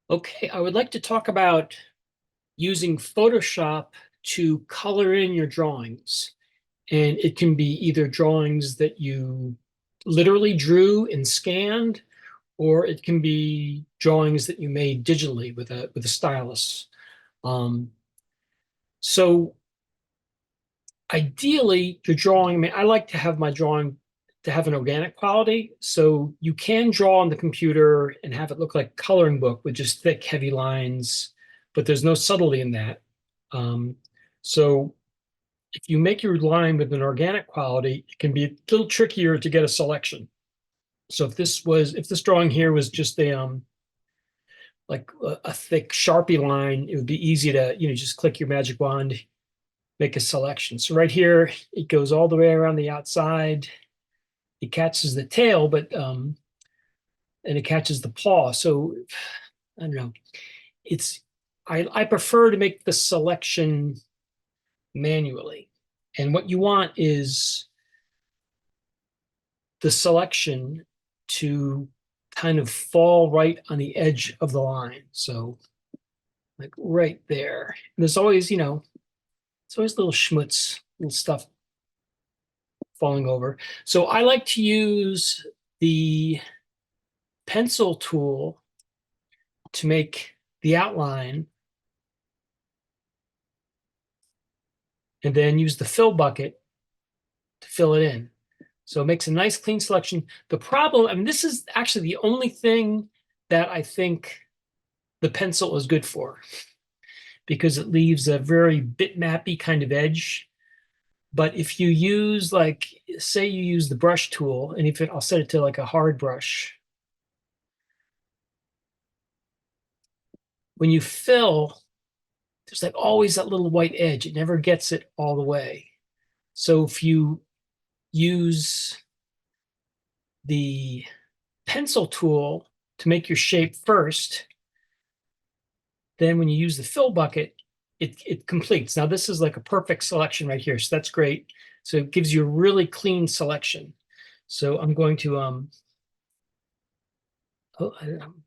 Okay, I would like to talk about using Photoshop to color in your drawings. And it can be either drawings that you literally drew and scanned, or it can be drawings that you made digitally with a stylus. Um, so ideally, your drawing, I mean, I like to have my drawing to have an organic quality. So you can draw on the computer and have it look like a coloring book with just thick, heavy lines, but there's no subtlety in that. Um, so if you make your line with an organic quality, it can be a little trickier to get a selection. So if this drawing here was just a thick Sharpie line, it would be easy to, just click your magic wand, make a selection. So right here, it goes all the way around the outside. It catches the tail, but and it catches the paw. So I don't know. It's I prefer to make the selection manually. And what you want is the selection to kind of fall right on the edge of the line. So like right there. And there's always, it's always little schmutz, little stuff falling over. So I like to use the pencil tool to make the outline and then use the fill bucket to fill it in. So it makes a nice clean selection. The problem, I mean, this is actually the only thing that I think the pencil is good for because it leaves a very bitmappy kind of edge. But if you use like, say you use the brush tool, and I'll set it to like a hard brush. When you fill, there's like always that little white edge. It never gets it all the way. So if you use the pencil tool to make your shape first, then when you use the fill bucket, it completes. Now this is like a perfect selection right here. So that's great. So it gives you a really clean selection. So I'm going to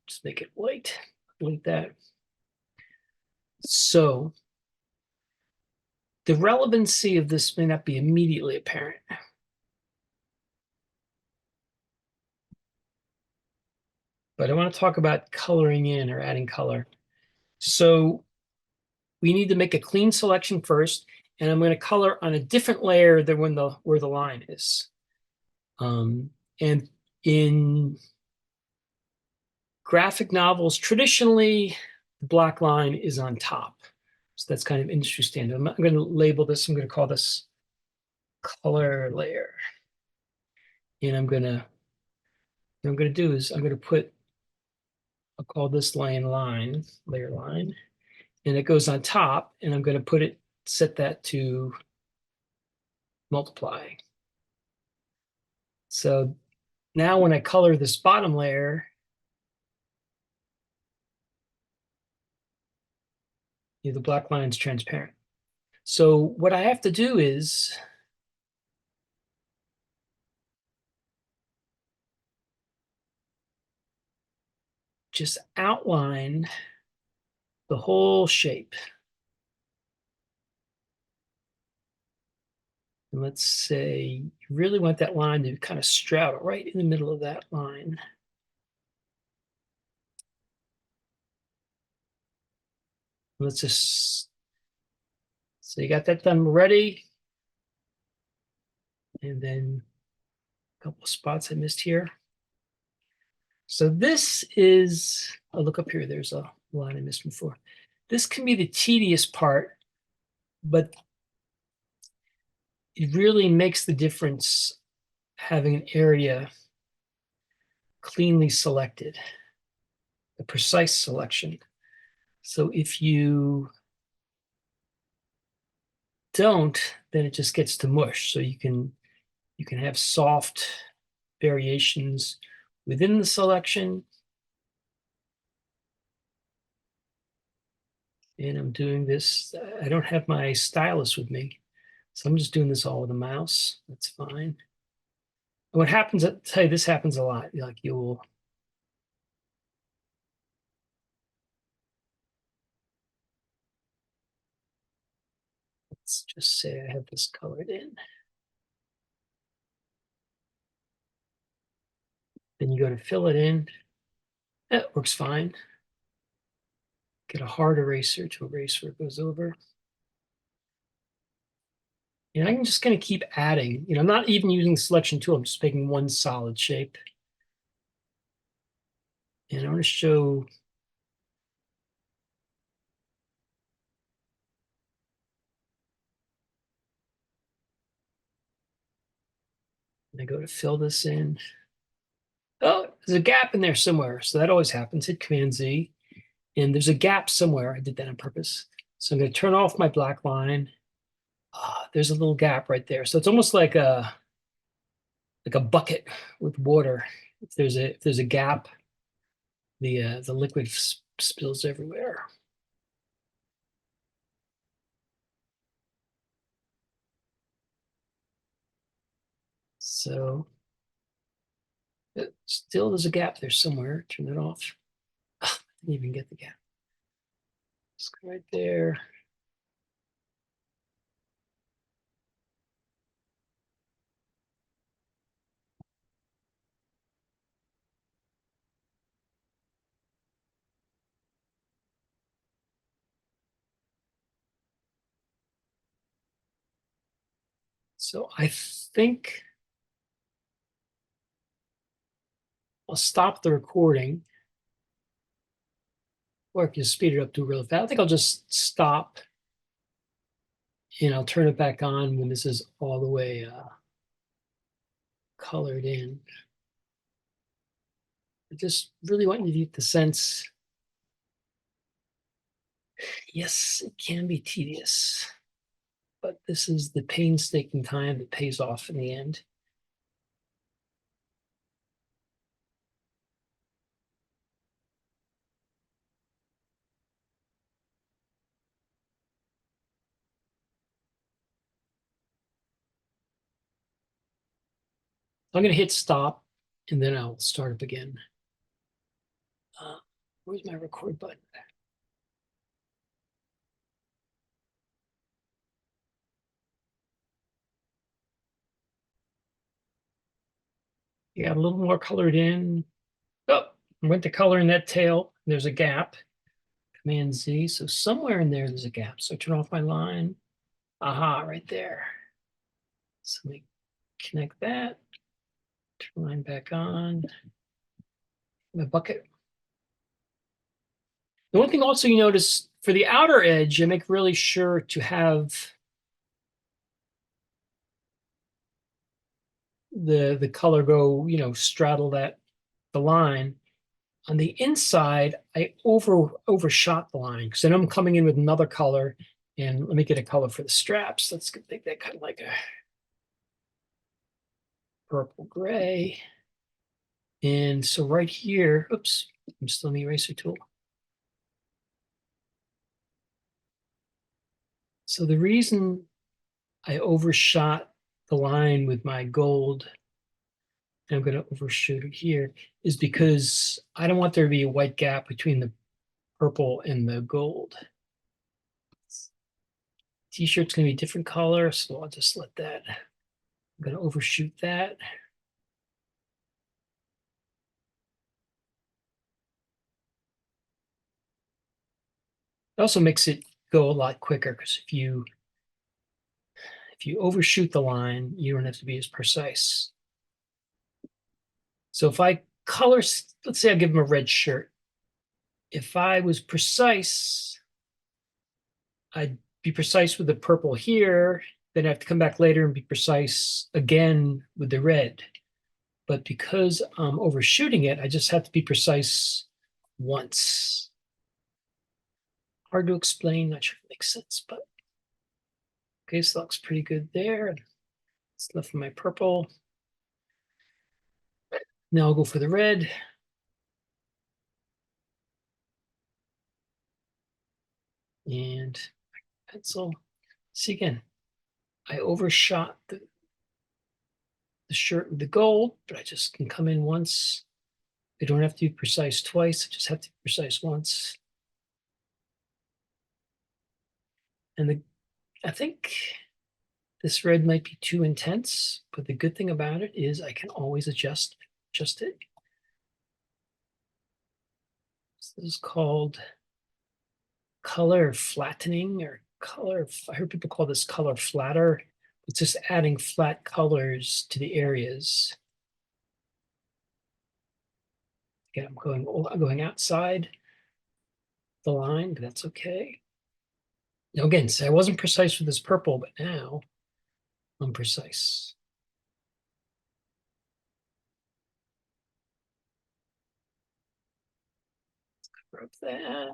just make it white, like that. So the relevancy of this may not be immediately apparent, but I want to talk about coloring in or adding color. So we need to make a clean selection first, and I'm going to color on a different layer than where the line is. And in graphic novels, traditionally, the black line is on top. So that's kind of industry standard. I'm going to label this, I'm going to call this color layer. And what I'm going to do is I'm going to I'll call this layer line, and it goes on top, and I'm going to set that to multiply. So now when I color this bottom layer, the black line is transparent. So what I have to do is just outline the whole shape. And let's say you really want that line to kind of straddle right in the middle of that line. Let's just, so you got that done already. And then a couple of spots I missed here. So this is, I'll look up here, there's a line I missed before. This can be the tedious part, but it really makes the difference having an area cleanly selected, a precise selection. So if you don't, then it just gets to mush. So you can have soft variations within the selection. And I'm doing this, I don't have my stylus with me. So I'm just doing this all with a mouse. That's fine. What happens, I'll tell you, this happens a lot. Like Let's just say I have this colored in. Then you go to fill it in. That works fine. Get a hard eraser to erase where it goes over. And I'm just going to keep adding. I'm not even using the selection tool. I'm just making one solid shape. And I want to show. I go to fill this in. Oh, there's a gap in there somewhere. So that always happens. Hit Command Z. And there's a gap somewhere. I did that on purpose. So I'm going to turn off my black line. There's a little gap right there. So it's almost like a bucket with water. If there's a gap, the liquid spills everywhere. So still there's a gap there somewhere. Turn it off. Didn't even get the gap. Just go right there. So I think I'll stop the recording, or I can speed it up to real fast. I think I'll just stop and I'll turn it back on when this is all the way colored in. I just really want you to get the sense. Yes, it can be tedious, but this is the painstaking time that pays off in the end. I'm going to hit stop and then I'll start up again. Where's my record button? You got a little more colored in. Oh, I went to color in that tail. There's a gap. Command Z. So somewhere in there, there's a gap. So I turn off my line. Aha, right there. So let me connect that. Turn line back on. My bucket. The one thing also you notice for the outer edge, you make really sure to have the color go, straddle the line. On the inside, I overshot the line because then I'm coming in with another color. And let me get a color for the straps. Let's make that kind of like a purple gray. And so right here, oops, I'm still in the eraser tool. So the reason I overshot the line with my gold, and I'm going to overshoot it here, is because I don't want there to be a white gap between the purple and the gold. T-shirt's going to be a different color, so I'll just let that. I'm going to overshoot that. It also makes it go a lot quicker because if you overshoot the line, you don't have to be as precise. So if I color, let's say I give him a red shirt. If I was precise, I'd be precise with the purple here, then I have to come back later and be precise again with the red. But because I'm overshooting it, I just have to be precise once. Hard to explain, not sure if it makes sense, but okay, so that looks pretty good there. It's left for my purple. Now I'll go for the red. And pencil. See again, I overshot the shirt with the gold, but I just can come in once. I don't have to be precise twice. I just have to be precise once. And I think this red might be too intense, but the good thing about it is I can always adjust it. This is called color flattening or color. I heard people call this color flatter. It's just adding flat colors to the areas. Again, I'm going outside the line, but that's okay. Now again, say I wasn't precise with this purple, but now I'm precise. Cover up that,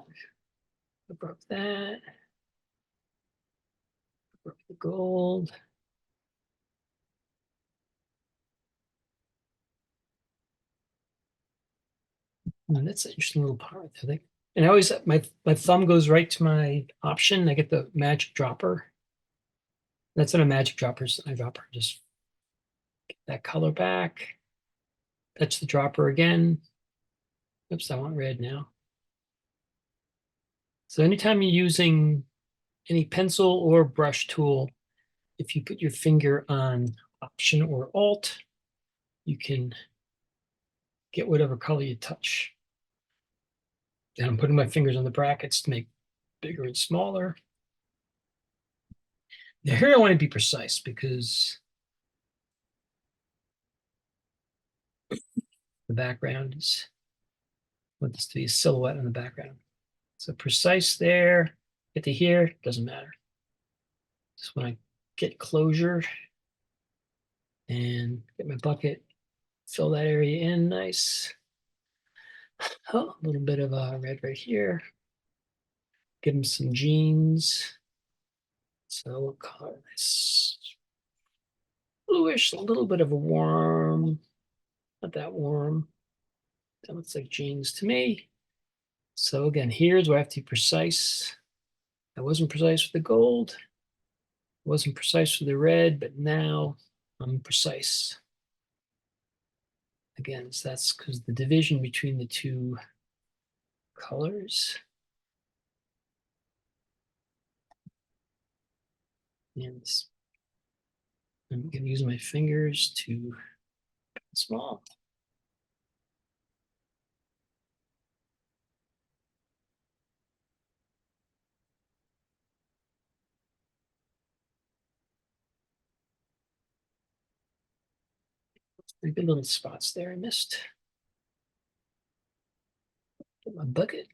cover up that, cover up the gold. And that's an interesting little part, I think. And I always my thumb goes right to my option. I get the magic dropper. That's in a magic dropper's eyedropper. Just get that color back. Touch the dropper again. Oops, I want red now. So anytime you're using any pencil or brush tool, if you put your finger on Option or Alt, you can get whatever color you touch. And I'm putting my fingers on the brackets to make bigger and smaller. Now here I want to be precise because the background is, I want this to be a silhouette in the background. So precise there, get to here, doesn't matter. Just want to get closure and get my bucket, fill that area in nice. Oh, a little bit of red right here. Give him some jeans. So what color this? Bluish, a little bit of a warm, not that warm. That looks like jeans to me. So again, here's where I have to be precise. I wasn't precise with the gold. I wasn't precise with the red, but now I'm precise. Again, so that's because the division between the two colors. And I'm going to use my fingers to small. Maybe little spots there I missed. Get my bucket.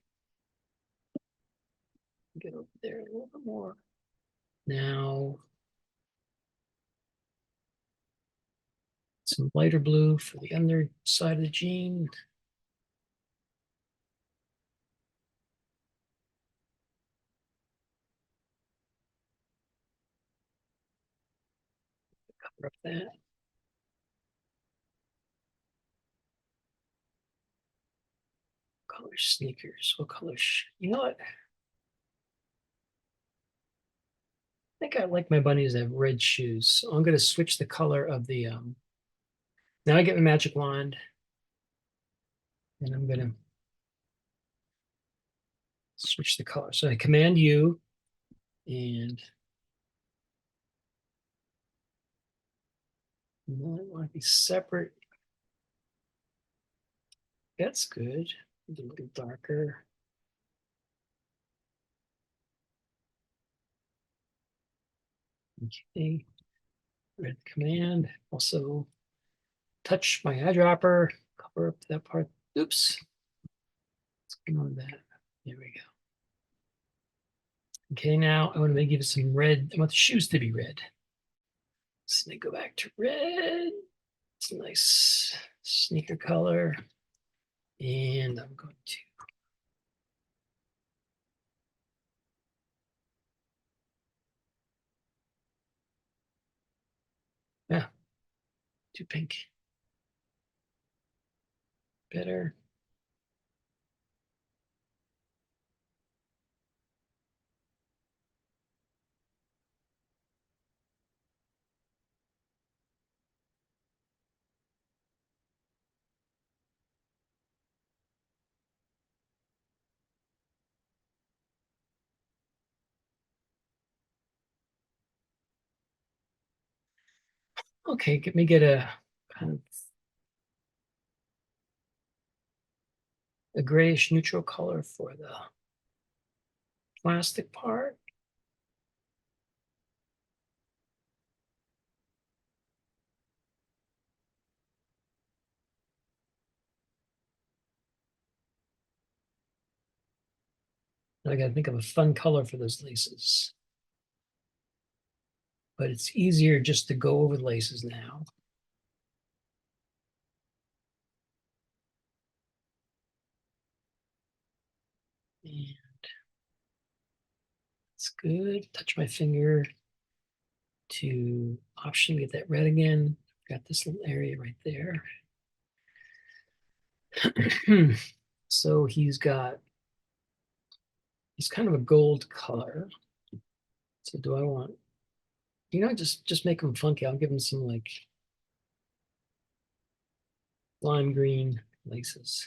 Get over there a little bit more. Now, some lighter blue for the underside of the jean. Cover up that. Color sneakers. What color? You know what? I think I like my bunnies to have red shoes. So I'm going to switch the color of the. Now I get my magic wand, and I'm going to switch the color. So I Command U, and I want to be separate. That's good. A little darker. Okay. Red command. Also touch my eyedropper. Cover up that part. Oops. What's going on with that? There we go. Okay, now I want to give it some red. I want the shoes to be red. So they go back to red. It's a nice sneaker color. And I'm going to too pink. Better. Okay, let me get a kind of a grayish neutral color for the plastic part. I got to think of a fun color for those laces. But it's easier just to go over the laces now. And it's good. Touch my finger to option, get that red again. Got this little area right there. So he's kind of a gold color. So do I want, just make him funky. I'll give him some like lime green laces.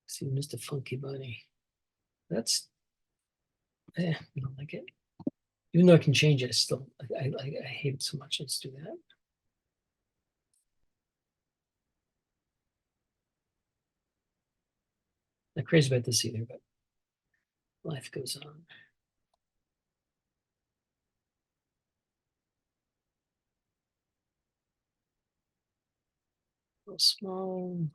See, Mr. Funky Bunny. That's, I don't like it. Even though I can change it, still, I hate it so much. Let's do that. Not crazy about this either, but life goes on. A little small.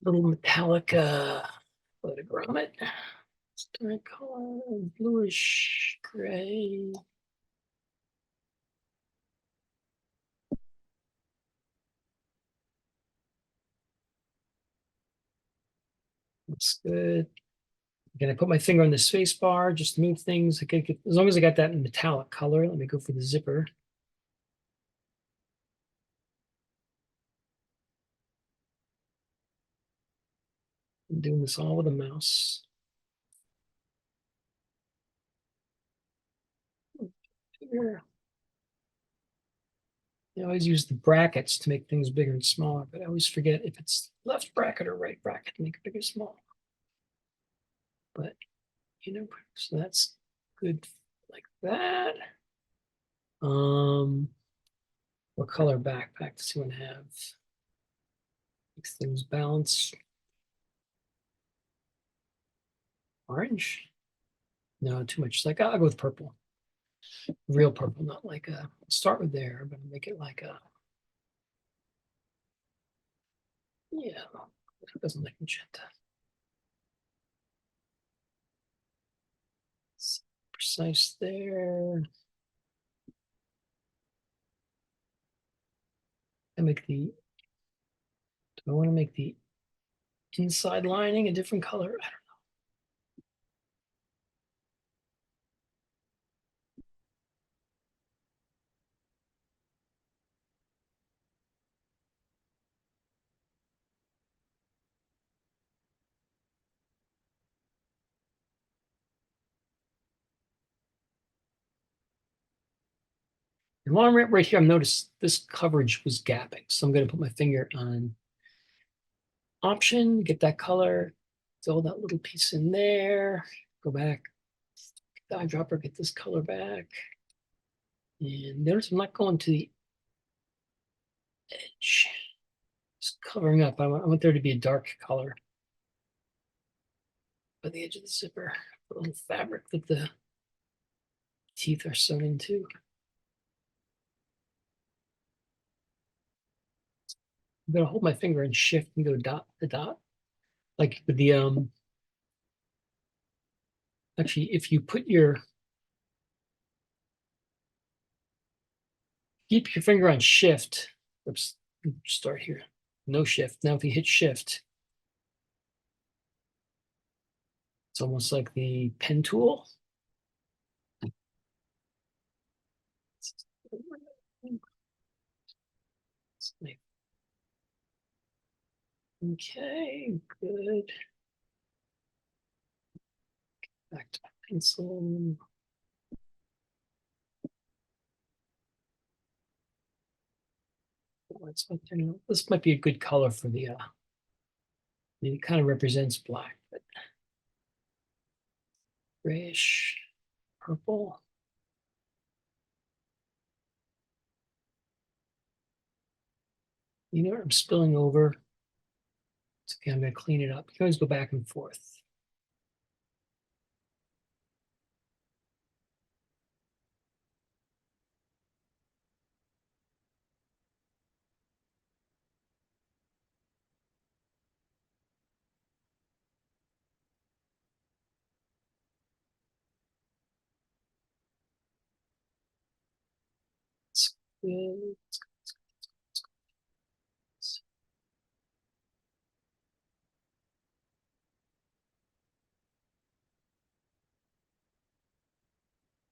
Little metallic what a grommet. Dark color, bluish gray. Looks good. Again, I put my finger on the space bar, just move things. As long as I got that metallic color, let me go for the zipper. I'm doing this all with a mouse. Here. I always use the brackets to make things bigger and smaller, but I always forget if it's left bracket or right bracket to make it big or small. But, so that's good like that. What color backpack does he want to have? Makes things balance. Orange? No, too much. Like I'll go with purple. Real purple, not like a start with there, but make it like a yeah. It doesn't like magenta. It's precise there. Do I want to make the inside lining a different color? I don't know. And while I'm right here, I've noticed this coverage was gapping. So I'm going to put my finger on option, get that color, fill that little piece in there, go back, the eyedropper, get this color back. And notice I'm not going to the edge. Just covering up. I want there to be a dark color by the edge of the zipper. A little fabric that the teeth are sewn into. I'm gonna hold my finger and shift and go dot to dot. Like with the actually if you put your keep your finger on shift. Oops, start here. No shift. Now if you hit shift, it's almost like the pen tool. Okay, good. Back to my pencil. This might be a good color for the, it kind of represents black, but grayish purple. You know what I'm spilling over? It's okay, I'm gonna clean it up. You can always go back and forth. It's good.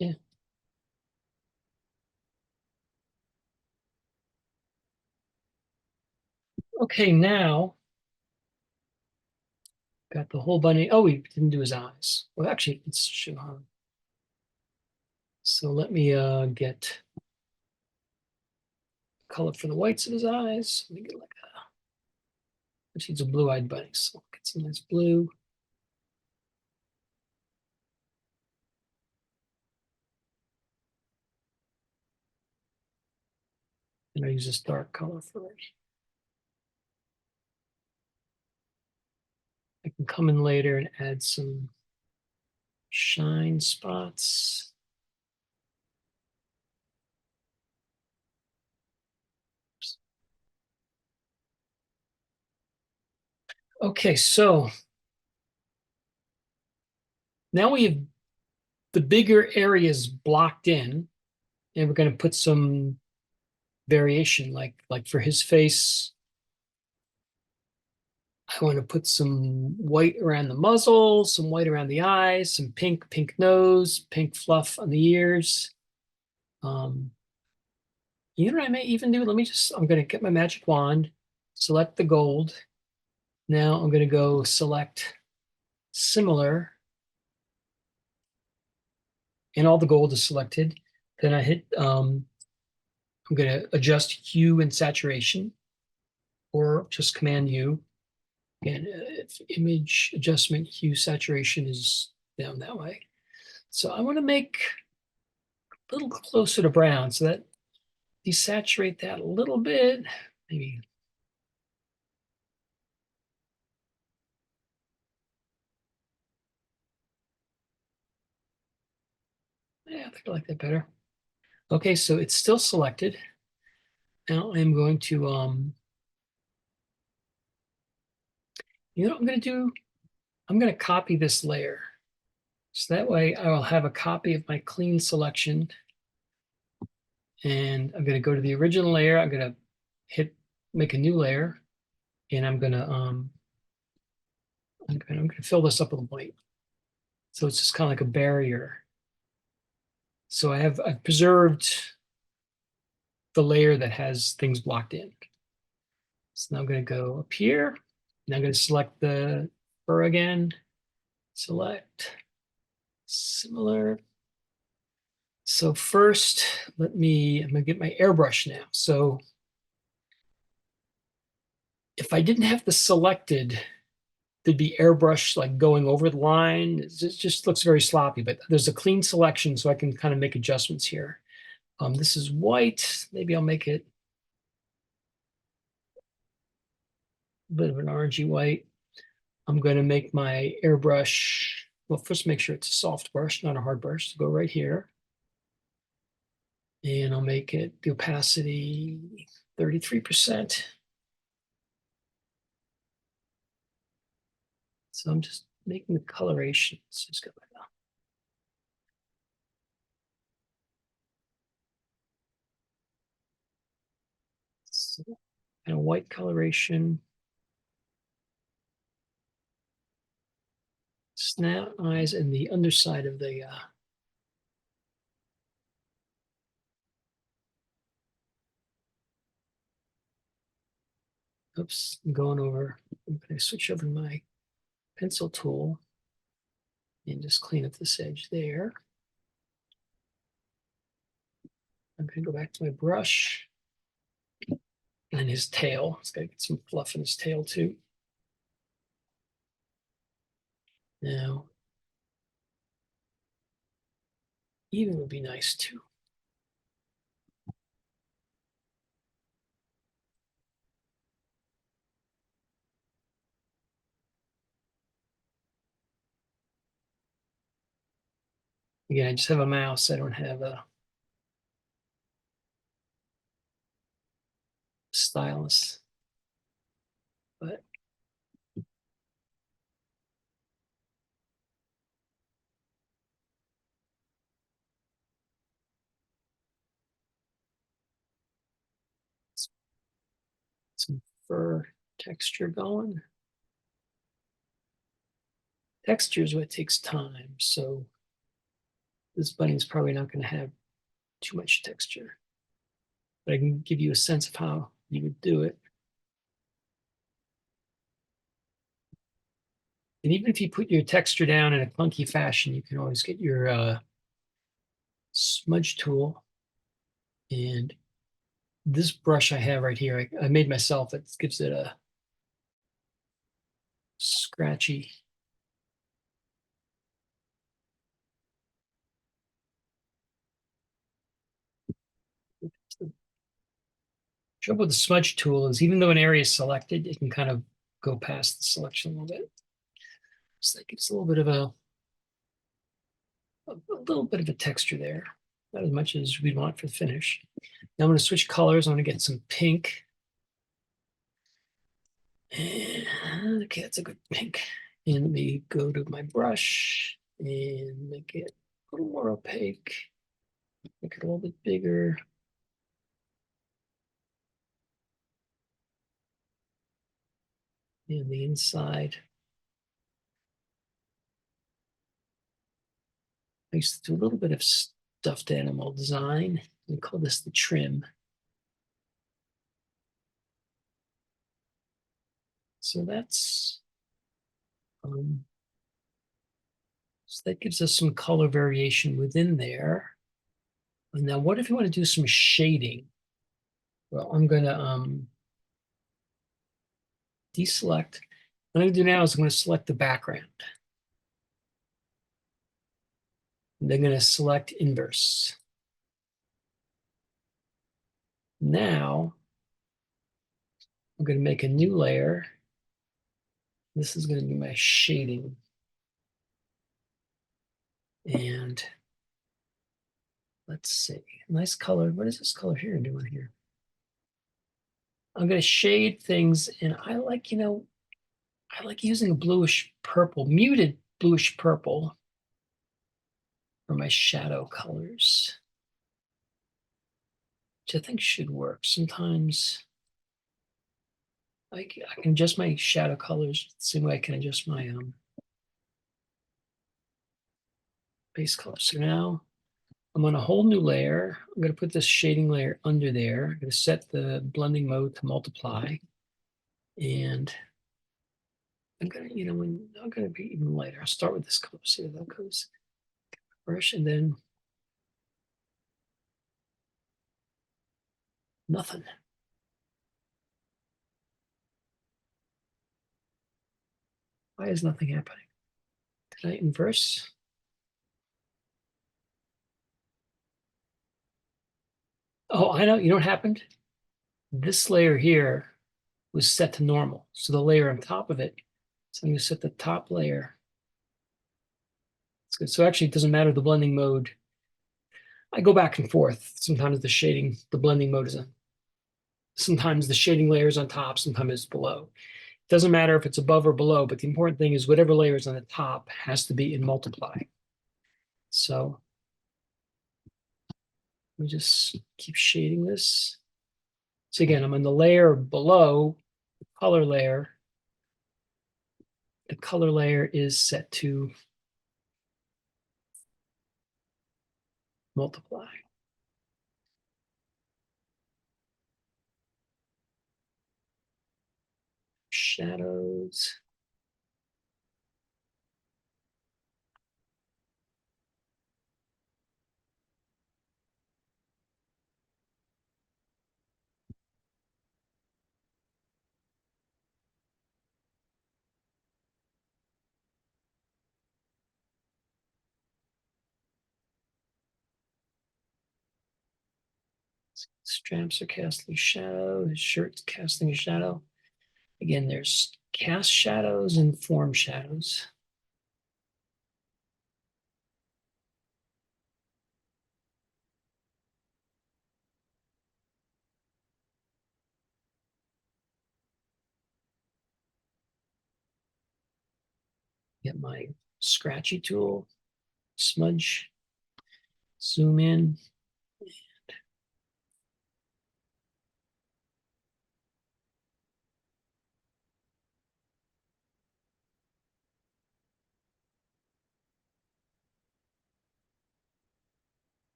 Yeah. Okay, now got the whole bunny. Oh, we didn't do his eyes. Well, actually, it's show. So let me get color for the whites of his eyes. Let me get like a, which needs a blue-eyed bunny. So get some nice blue. And I use this dark color for it. I can come in later and add some shine spots. Okay, so now we have the bigger areas blocked in, and we're going to put some variation, like for his face, I want to put some white around the muzzle, some white around the eyes, some pink nose, pink fluff on the ears. Um, you know what I may even do? I'm going to get my magic wand, select the gold. Now I'm going to go select similar, and all the gold is selected. Then I'm going to adjust hue and saturation, or just Command U. And if image adjustment, hue saturation is down that way. So I want to make a little closer to brown, so that desaturate that a little bit. Maybe, yeah, I think I like that better. Okay, so it's still selected. Now I'm going to, you know what I'm going to do? I'm going to copy this layer. So that way I will have a copy of my clean selection. And I'm going to go to the original layer. I'm going to make a new layer. And I'm going to fill this up with white. So it's just kind of like a barrier. So I've preserved the layer that has things blocked in. So now I'm going to go up here. And I'm going to select the fur again. Select similar. So first, I'm going to get my airbrush now. So if I didn't have the selected, there'd be airbrush like going over the line. It just looks very sloppy, but there's a clean selection, so I can kind of make adjustments here. This is white. Maybe I'll make it a bit of an orangey white. I'm going to make my airbrush, well, first make sure it's a soft brush, not a hard brush. So go right here. And I'll make it the opacity 33%. So I'm just making the coloration. So just go like that. So, and a white coloration. Snap eyes and the underside of the Oops, I'm going over. I'm going to switch over to my pencil tool and just clean up this edge there. I'm going to go back to my brush and his tail. It's got to get some fluff in his tail too. Now, even would be nice too. Again, I just have a mouse. I don't have a stylus. But some fur texture going. Texture is what takes time. So this bunny's probably not going to have too much texture. But I can give you a sense of how you would do it. And even if you put your texture down in a clunky fashion, you can always get your smudge tool. And this brush I have right here, I made myself. It gives it a scratchy. The trouble with the smudge tool is even though an area is selected, it can kind of go past the selection a little bit. So that gives a little bit of a little bit of a texture there. Not as much as we want for the finish. Now I'm going to switch colors. I'm going to get some pink. And, okay, that's a good pink. And let me go to my brush and make it a little more opaque. Make it a little bit bigger. And the inside. I used to do a little bit of stuffed animal design. We call this the trim. So that's so that gives us some color variation within there. And now what if you want to do some shading? Well, I'm going to deselect. What I'm going to do now is I'm going to select the background. And then I'm going to select inverse. Now, I'm going to make a new layer. This is going to be my shading. And let's see, nice color. What is this color here doing here? I'm going to shade things, and I like using a bluish purple, muted bluish purple for my shadow colors, which I think should work. Sometimes I can adjust my shadow colors the same way I can adjust my base color. So now I'm on a whole new layer. I'm going to put this shading layer under there. I'm going to set the blending mode to multiply. And I'm going to, I'm going to be even lighter. I'll start with this color, see how that goes. Brush, and then nothing. Why is nothing happening? Did I inverse? Oh, I know. You know what happened? This layer here was set to normal. So the layer on top of it, so I'm going to set the top layer. That's good. So actually, it doesn't matter the blending mode. I go back and forth. Sometimes the blending mode is on. Sometimes the shading layer is on top, sometimes it's below. It doesn't matter if it's above or below, but the important thing is whatever layer is on the top has to be in multiply. So let me just keep shading this. So again, I'm on the layer below the color layer. The color layer is set to multiply. shadows. Straps are casting shadow. His shirt's casting a shadow. Again, there's cast shadows and form shadows. Get my scratchy tool, smudge, zoom in.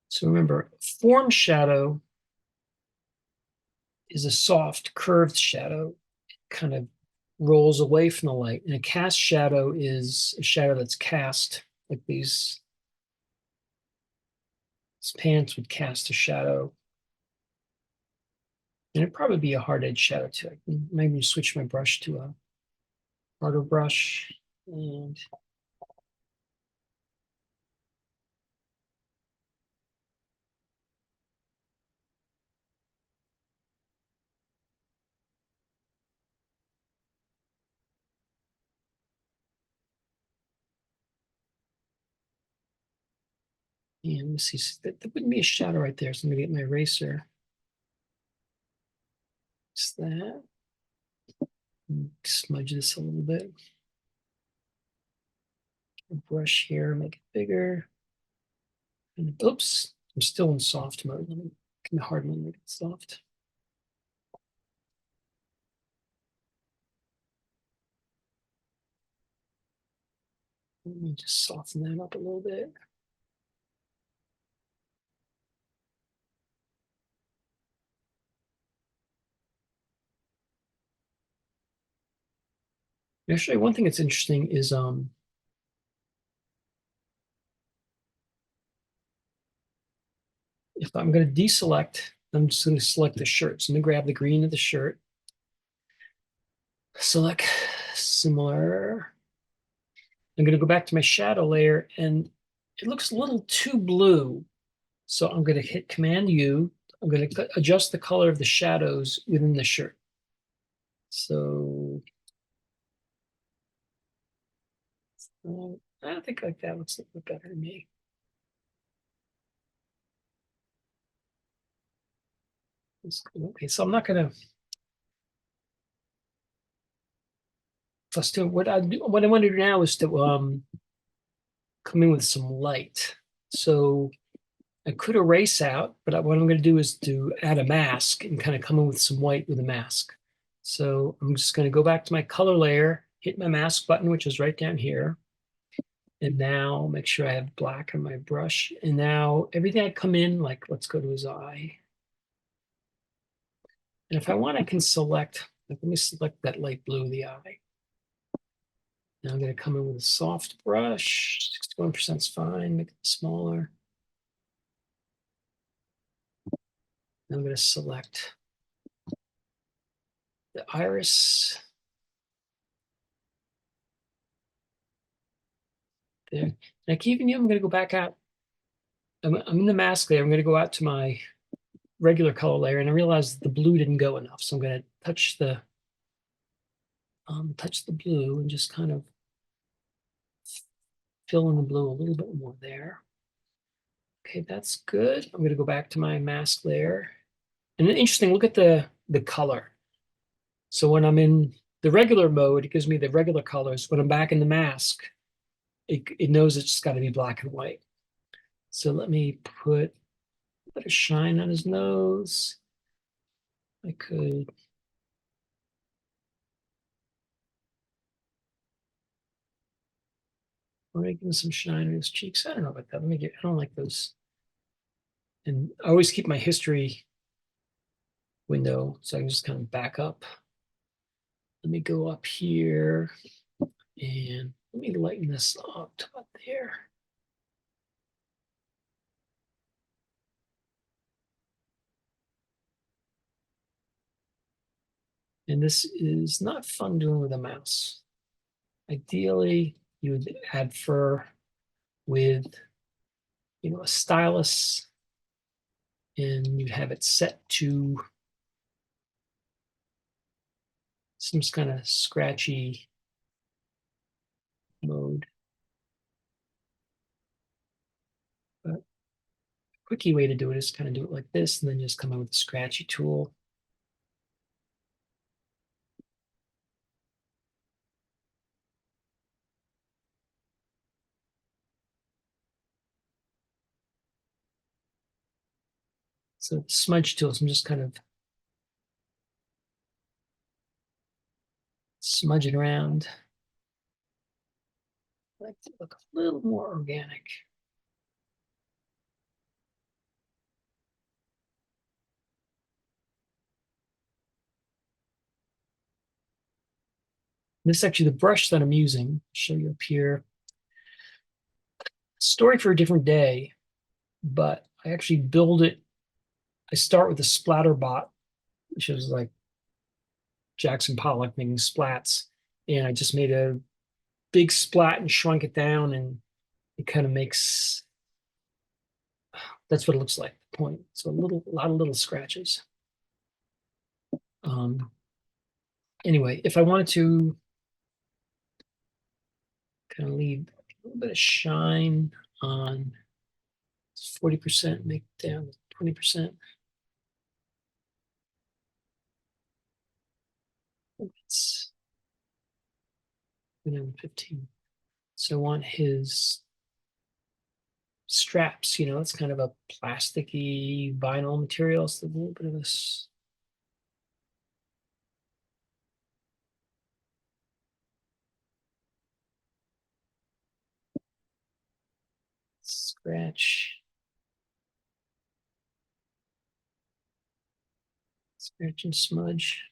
So remember, form shadow is a soft, curved shadow. It kind of rolls away from the light. And a cast shadow is a shadow that's cast, like these pants would cast a shadow. And it'd probably be a hard edge shadow too. I can maybe switch my brush to a harder brush. And let me see, that wouldn't be a shadow right there. So I'm gonna get my eraser. Just that. Smudge this a little bit. Brush here, make it bigger. And oops, I'm still in soft mode. Let me make hard mode, make it soft. Let me just soften that up a little bit. Actually, one thing that's interesting is if I'm going to deselect, I'm just going to select the shirt. So I'm going to grab the green of the shirt, select similar. I'm going to go back to my shadow layer, and it looks a little too blue. So I'm going to hit Command U. I'm going to adjust the color of the shadows within the shirt. So I think like that looks a little bit better to me. Okay, so I'm not going to. Let's do what I do. What I want to do now is to come in with some light. So I could erase out, but what I'm going to do is to add a mask and kind of come in with some white with a mask. So I'm just going to go back to my color layer, hit my mask button, which is right down here. And now make sure I have black on my brush. And now everything I come in, like let's go to his eye. And if I want, I can select, let me select that light blue of the eye. Now I'm going to come in with a soft brush. 61% is fine, make it smaller. I'm going to select the iris there. Like even you, I'm going to go back out. I'm in the mask layer. I'm going to go out to my regular color layer, and I realized the blue didn't go enough. So I'm going to touch the blue and just kind of fill in the blue a little bit more there. Okay, that's good. I'm going to go back to my mask layer. And interesting, look at the color. So when I'm in the regular mode, it gives me the regular colors. When I'm back in the mask, it knows it's got to be black and white. So let me put a shine on his nose. I could. I'm gonna give him some shine on his cheeks. I don't know about that. I don't like those. And I always keep my history window so I can just kind of back up. Let me go up here and let me lighten this up to about there. And this is not fun doing with a mouse. Ideally, you would add fur with, a stylus, and you have it set to some kind of scratchy mode. But a quickie way to do it is kind of do it like this, and then just come in with the scratchy tool. So smudge tools, I'm just kind of smudging around. I like to look a little more organic. This is actually the brush that I'm using. I'll show you up here. Story for a different day, but I actually build it. I start with a splatter bot, which is like Jackson Pollock making splats. And I just made a big splat and shrunk it down, and it kind of makes, that's what it looks like, the point. So a lot of little scratches. Anyway, if I wanted to kind of leave a little bit of shine on 40%, make it down to 20%. It's 15. So I want his straps, it's kind of a plasticky vinyl material. So a little bit of this. Scratch and smudge.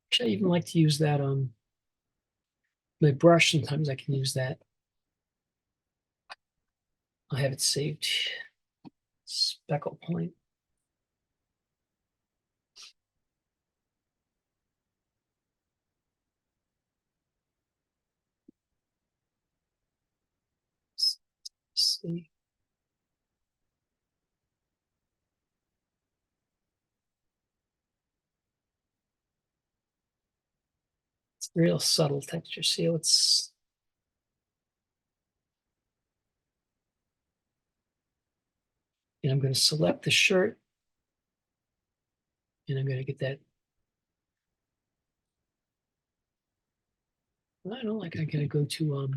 Actually, I even like to use that on my brush. Sometimes I can use that. I have it saved. Speckle point. Let's see. It's a real subtle texture. See how it's. And I'm going to select the shirt, and I'm going to get that. I don't like. I got to go to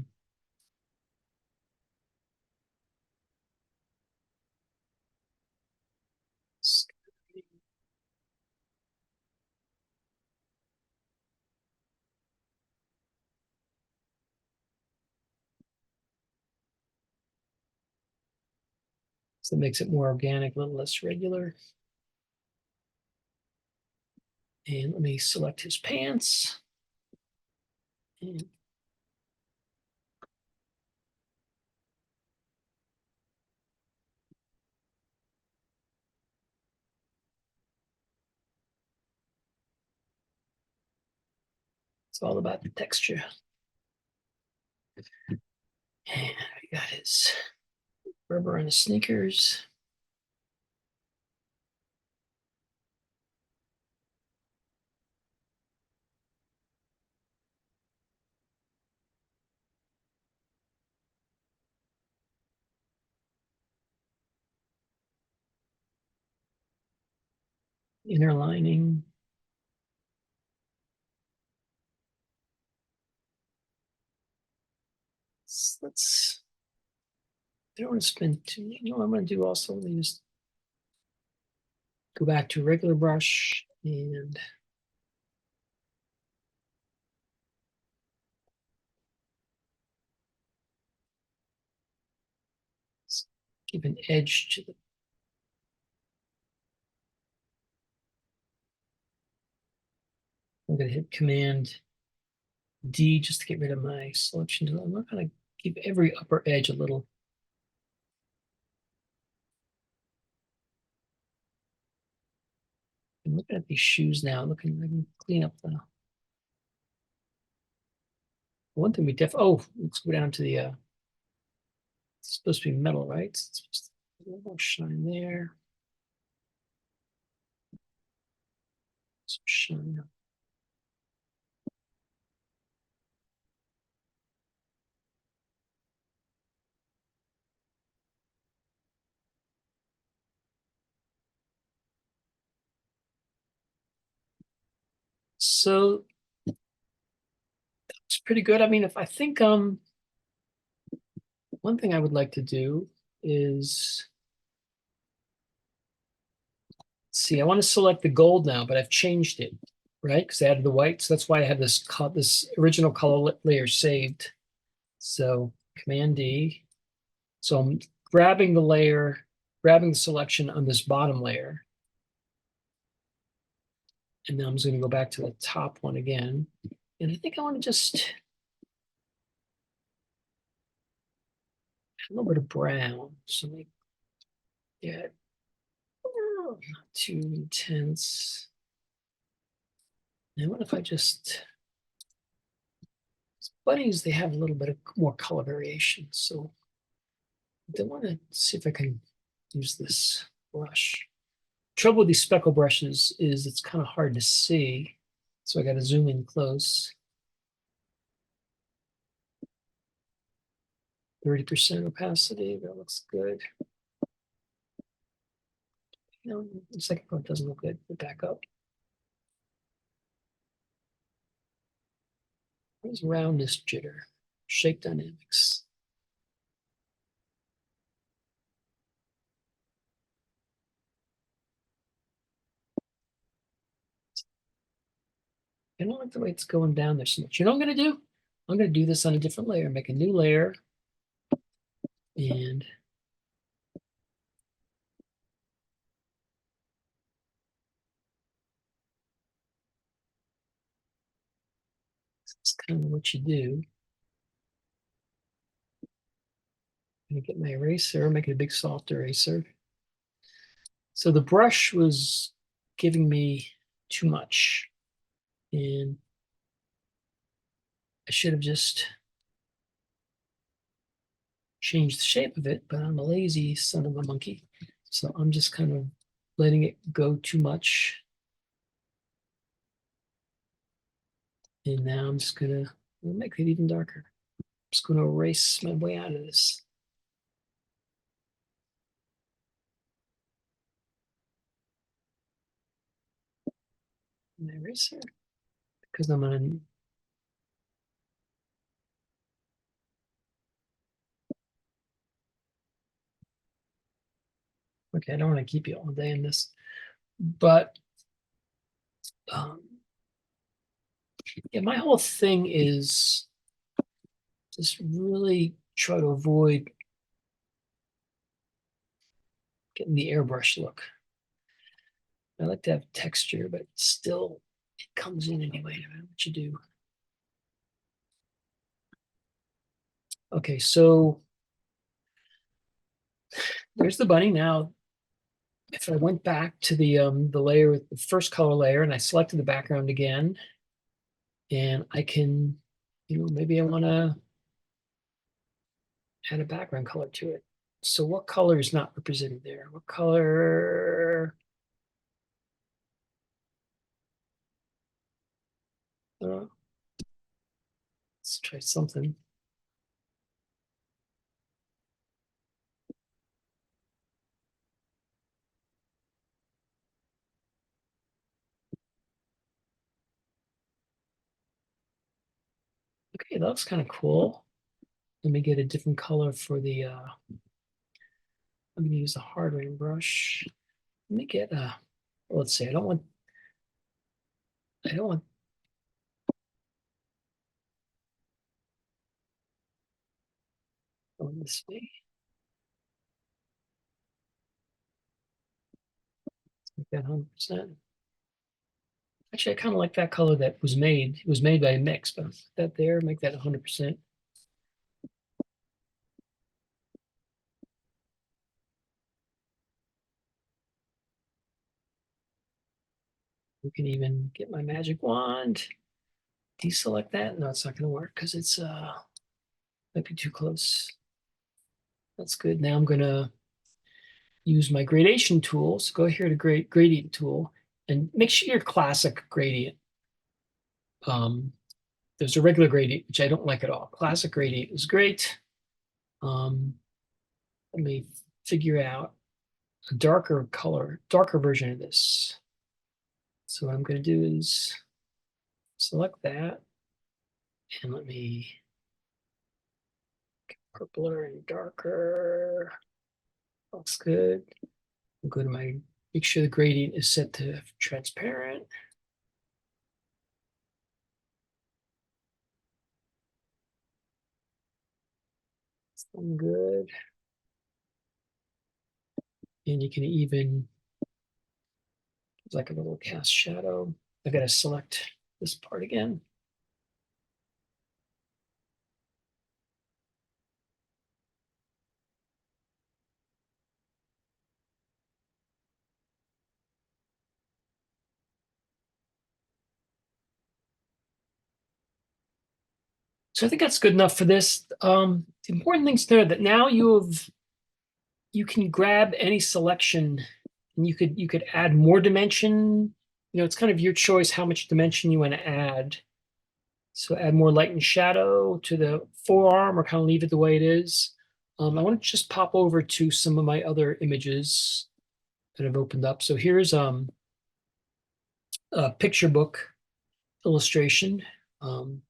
so it makes it more organic, a little less regular. And let me select his pants. And it's all about the texture. And we got his rubber on his sneakers. Inner lining. Let's, I don't want to spend too, I'm going to do also, let me just go back to a regular brush and give an edge to the. I'm going to hit Command D just to get rid of my selection tool. I'm not going to give every upper edge a little. I'm looking at these shoes now, looking, I can clean up the. One thing we let's go down to the, it's supposed to be metal, right? It's supposed to be a little more shine there. Some shine. So it's pretty good. I mean, if I think, one thing I would like to do is, see, I want to select the gold now, but I've changed it, right? Because I added the white. So that's why I have this original color layer saved. So Command D. So I'm grabbing the layer, grabbing the selection on this bottom layer. And now I'm just going to go back to the top one again. And I think I want to just add a little bit of brown. So make it not too intense. And what if I just, bunnies, they have a little bit of more color variation. So I want to see if I can use this brush. Trouble with these speckle brushes is it's kind of hard to see. So I got to zoom in close. 30% opacity, that looks good. No, the second one doesn't look good. Back up. Where's roundness jitter? Shape dynamics. I don't like the way it's going down there so much. You know what I'm going to do? I'm going to do this on a different layer. Make a new layer. And that's kind of what you do. I'm going to get my eraser, make it a big soft eraser. So the brush was giving me too much. And I should have just changed the shape of it, but I'm a lazy son of a monkey. So I'm just kind of letting it go too much. And now I'm just gonna make it even darker. I'm just gonna erase my way out of this. An eraser, because I'm on. Okay, I don't want to keep you all day in this, but yeah, my whole thing is just really try to avoid getting the airbrush look. I like to have texture, but still it comes in anyway, no matter what you do. Okay, so there's the bunny. Now, if I went back to the layer with the first color layer and I selected the background again, and I can, maybe I want to add a background color to it. So what color is not represented there? What color? Let's try something. Okay, that looks kind of cool. Let me get a different color for the, I'm going to use a hard rain brush. Let me get let's see, I don't want going this way. That 100%. Actually, I kind of like that color that was made. It was made by a mix, but that there, make that 100%. We can even get my magic wand, deselect that. No, it's not going to work because it's might be too close. That's good. Now I'm going to use my gradation tool. So go here to gradient tool and make sure your classic gradient. There's a regular gradient, which I don't like at all. Classic gradient is great. Let me figure out a darker color, darker version of this. So what I'm going to do is select that and let me get purpler and darker. Looks good. I'll go to my, make sure the gradient is set to transparent. It's looking good. And you can even, it's like a little cast shadow. I got to select this part again. So I think that's good enough for this. The important thing's there that now you can grab any selection and you could add more dimension. You know, it's kind of your choice how much dimension you want to add. So add more light and shadow to the forearm or kind of leave it the way it is. I want to just pop over to some of my other images that I've opened up. So here's a picture book illustration. Um,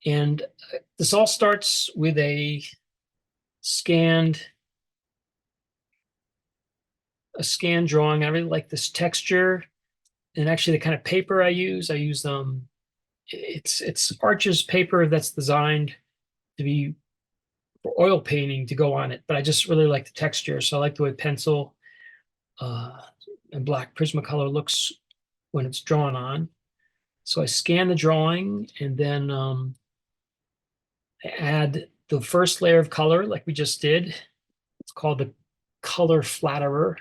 and this all starts with scanned a scan drawing. I really like this texture, and actually the kind of paper I use it's Arches paper that's designed to be for oil painting to go on it, but I just really like the texture. So I like the way pencil uh, and black Prismacolor looks when it's drawn on. So I scan the drawing and then I add the first layer of color like we just did. It's called the color flatterer,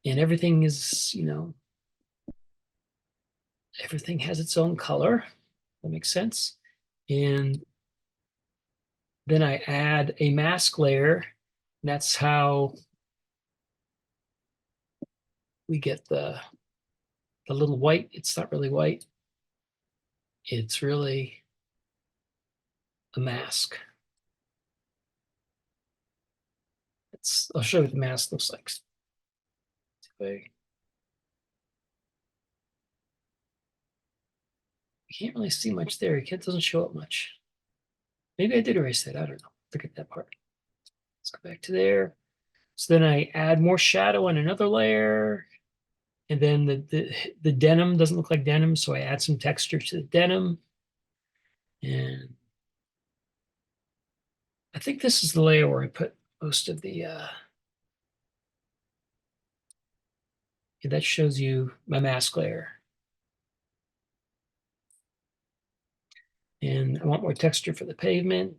and everything is, you know, everything has its own color. That makes sense. And then I add a mask layer. That's how we get the little white. It's not really white. It's really a mask. I'll show you what the mask looks like. You can't really see much there. It doesn't show up much. Maybe I did erase that. I don't know. Forget that part. Let's go back to there. So then I add more shadow on another layer. And then the denim doesn't look like denim, so I add some texture to the denim. And I think this is the layer where I put most of the, yeah, that shows you my mask layer. And I want more texture for the pavement.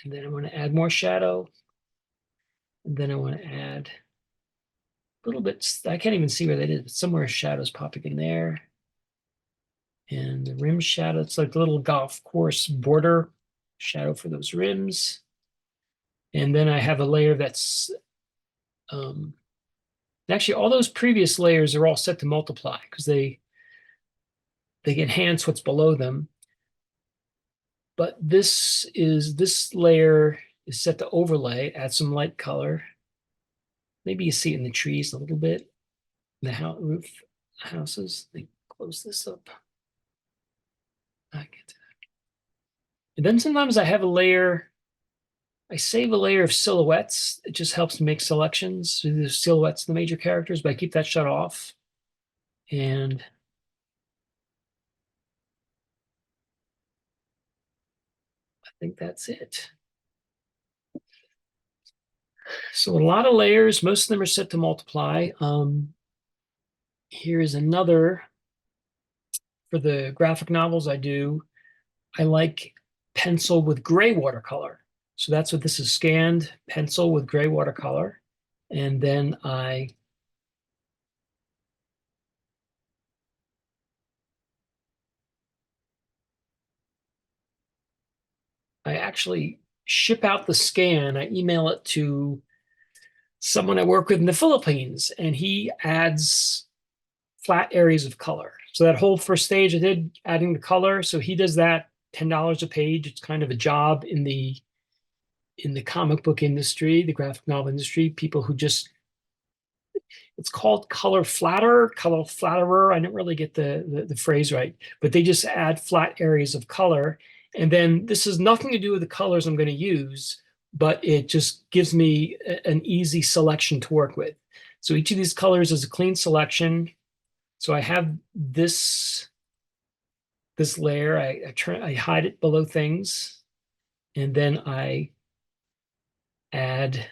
And then I want to add more shadow. And then I want to add a little bit, I can't even see where that is, but somewhere shadow's popping in there. And the rim shadow, it's like a little golf course border shadow for those rims. And then I have a layer that's, actually all those previous layers are all set to multiply because they enhance what's below them. But this layer is set to overlay, add some light color. Maybe you see it in the trees a little bit, in the roof houses. They close this up. I get to that. And then sometimes I have a layer, I save a layer of silhouettes. It just helps me make selections. So there's silhouettes in the major characters, but I keep that shut off. And I think that's it. So a lot of layers, most of them are set to multiply. Here's another for the graphic novels I do. I like pencil with gray watercolor. So that's what this is, scanned pencil with gray watercolor. And then I actually ship out the scan. I email it to someone I work with in the Philippines, and he adds flat areas of color. So that whole first stage I did adding the color. So he does that $10 a page. It's kind of a job in the comic book industry, the graphic novel industry, people who just, it's called color flatter, color flatterer. I didn't really get the phrase right, but they just add flat areas of color. And then this has nothing to do with the colors I'm going to use, but it just gives me an easy selection to work with. So each of these colors is a clean selection. So I have this layer, I hide it below things, and then I add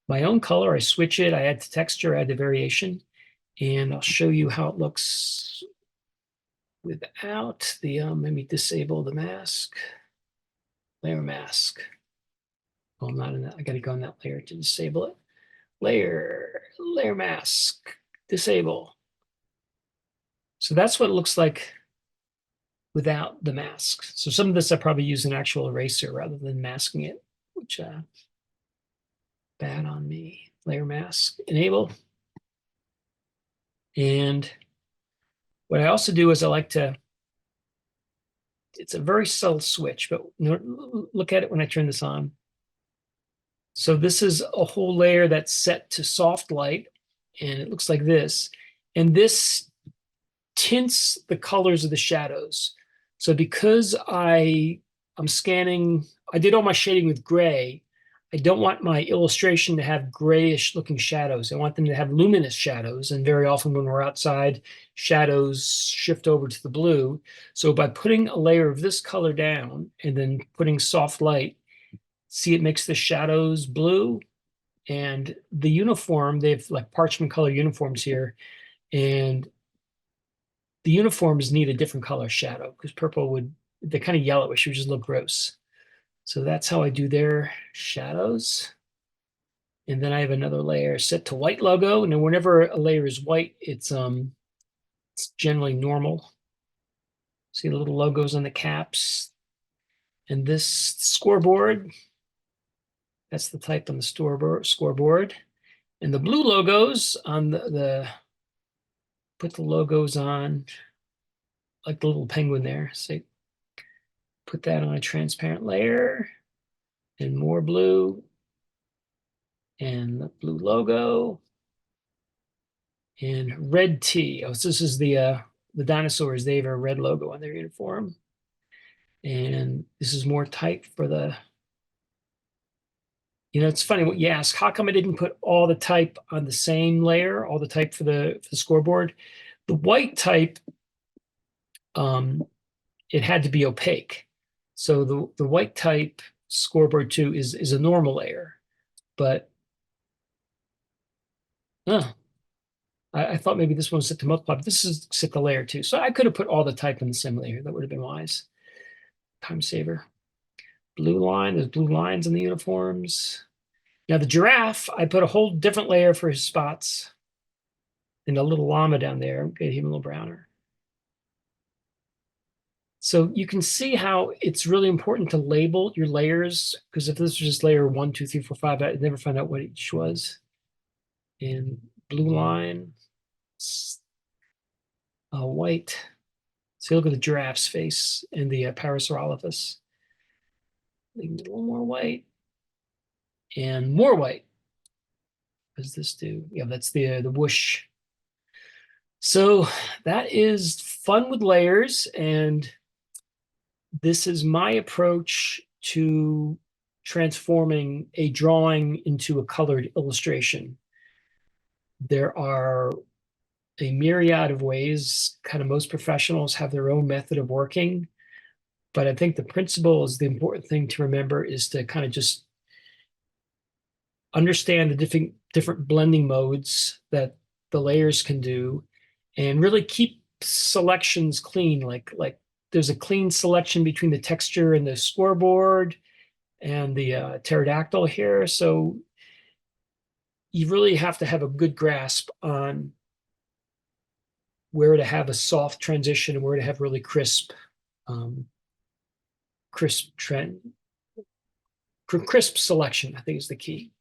my own color. I switch it, I add the texture, I add the variation, and I'll show you how it looks without the, let me disable the mask, layer mask. Oh, I'm not in that, I gotta go in that layer to disable it. Layer mask, disable. So that's what it looks like without the mask. So some of this I probably use an actual eraser rather than masking it, which bad on me. Layer mask, enable. And what I also do is I like to, it's a very subtle switch, but look at it when I turn this on. So this is a whole layer that's set to soft light, and it looks like this. And this tints the colors of the shadows. So because I'm scanning, I did all my shading with gray. I don't want my illustration to have grayish looking shadows. I want them to have luminous shadows. And very often when we're outside, shadows shift over to the blue. So by putting a layer of this color down and then putting soft light, see, it makes the shadows blue. And the uniform, they have like parchment color uniforms here. And the uniforms need a different color shadow because purple would, they're kind of yellowish, which just look gross. So that's how I do their shadows. And then I have another layer set to white logo. And then whenever a layer is white, it's generally normal. See the little logos on the caps. And this scoreboard, that's the type on the scoreboard. And the blue logos on put the logos on like the little penguin there. So put that on a transparent layer and more blue and the blue logo and red T. Oh, so this is the dinosaurs. They have a red logo on their uniform. And this is more type for the, it's funny what you ask. How come I didn't put all the type on the same layer, all the type for the scoreboard? The white type, it had to be opaque. So the white type scoreboard too is a normal layer, but I thought maybe this one was set to multiply, but this is set to layer too. So I could have put all the type in the same layer. That would have been wise. Time saver. Blue line, there's blue lines in the uniforms. Now the giraffe, I put a whole different layer for his spots. And the little llama down there, get him a little browner. So you can see how it's really important to label your layers, because if this was just layer 1, 2, 3, 4, 5, I'd never find out what each was. And blue line, white. So look at the giraffe's face and the Parasaurolophus. A little more white and more white. What does this do? Yeah, that's the whoosh. So that is fun with layers, and this is my approach to transforming a drawing into a colored illustration. There are a myriad of ways. Kind of most professionals have their own method of working, but I think the principle is the important thing to remember is to kind of just understand the different blending modes that the layers can do, and really keep selections clean. Like there's a clean selection between the texture and the scoreboard and the pterodactyl here. So you really have to have a good grasp on where to have a soft transition and where to have really um, crisp trend, crisp selection, I think is the key.